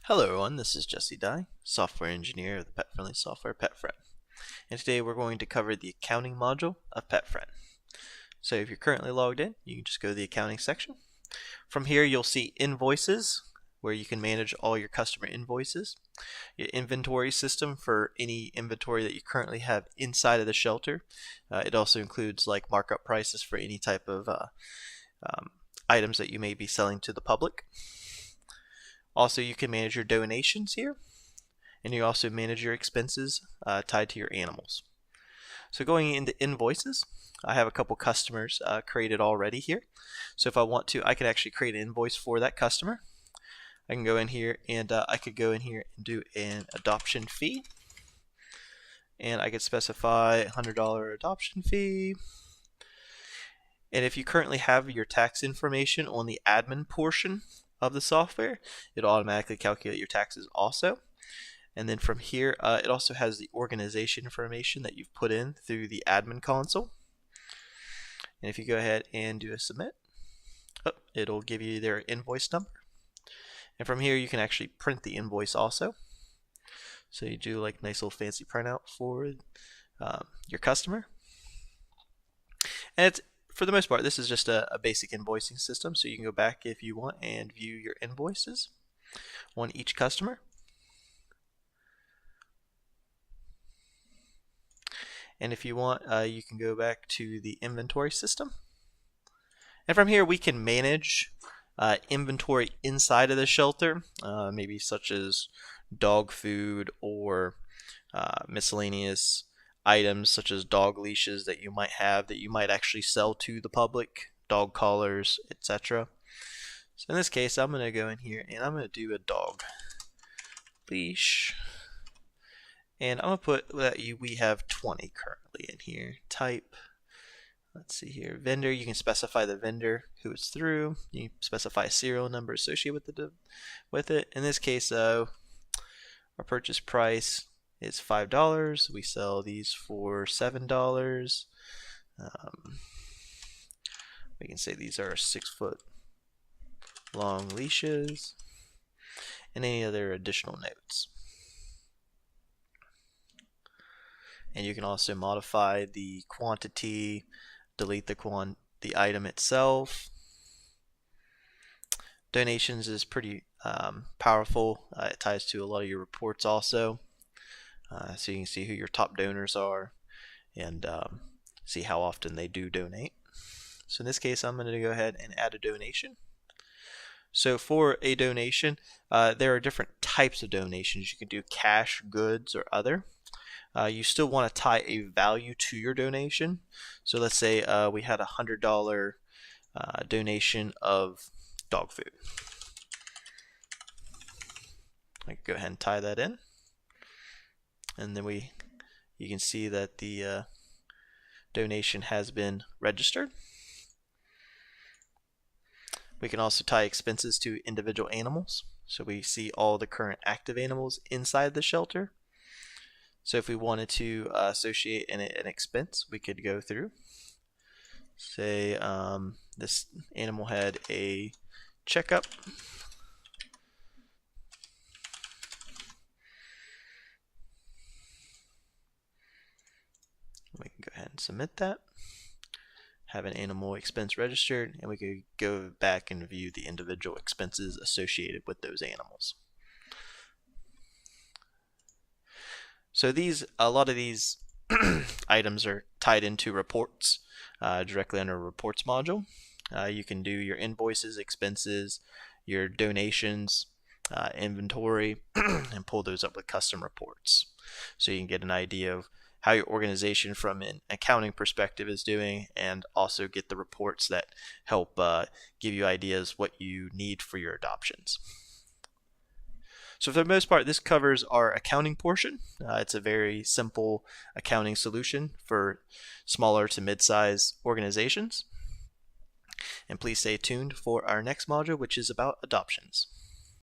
Hello everyone, this is Jesse Dye, software engineer of the pet-friendly software PetFriend. And today we're going to cover the accounting module of PetFriend. So if you're currently logged in, you can just go to the accounting section. From here you'll see Invoices, where you can manage all your customer invoices, your inventory system for any inventory that you currently have inside of the shelter. It also includes like markup prices for any type of items that you may be selling to the public. Also, you can manage your donations here, and you also manage your expenses tied to your animals. So going into invoices, I have a couple customers created already here. So if I want to, I could actually create an invoice for that customer. I can go in here and I could go in here and do an adoption fee. And I could specify $100 adoption fee. And if you currently have your tax information on the admin portion of the software, it'll automatically calculate your taxes also. And then from here, it also has the organization information that you've put in through the admin console. And if you go ahead and do a submit, it'll give you their invoice number. And from here, you can actually print the invoice also. So you do like nice little fancy printout for your customer. And it's, for the most part, this is just a basic invoicing system, so you can go back if you want and view your invoices on each customer. And if you want, you can go back to the inventory system. And from here, we can manage inventory inside of the shelter, maybe such as dog food or miscellaneous items such as dog leashes that you might actually sell to the public, dog collars, etc. So in this case, I'm going to go in here and I'm going to do a dog leash, and I'm going to put that we have 20 currently in here. Type, let's see here, vendor. You can specify the vendor who it's through. You can specify a serial number associated with it. In this case, our purchase price is $5. We sell these for $7. We can say these are 6-foot long leashes, and any other additional notes. And you can also modify the quantity, delete the item itself. Donations is pretty powerful. It ties to a lot of your reports also. So you can see who your top donors are and see how often they do donate. So in this case, I'm going to go ahead and add a donation. So for a donation, there are different types of donations. You can do cash, goods, or other. You still want to tie a value to your donation. So let's say we had a $100 donation of dog food. I can go ahead and tie that in. And then you can see that the donation has been registered. We can also tie expenses to individual animals, so we see all the current active animals inside the shelter. So if we wanted to associate an expense, we could go through. Say this animal had a checkup. We can go ahead and submit that. Have an animal expense registered, and we could go back and view the individual expenses associated with those animals. So a lot of these items are tied into reports directly under reports module. You can do your invoices, expenses, your donations, inventory, and pull those up with custom reports. So you can get an idea of how your organization from an accounting perspective is doing, and also get the reports that help give you ideas what you need for your adoptions. So for the most part, this covers our accounting portion. It's a very simple accounting solution for smaller to mid-size organizations. And please stay tuned for our next module, which is about adoptions.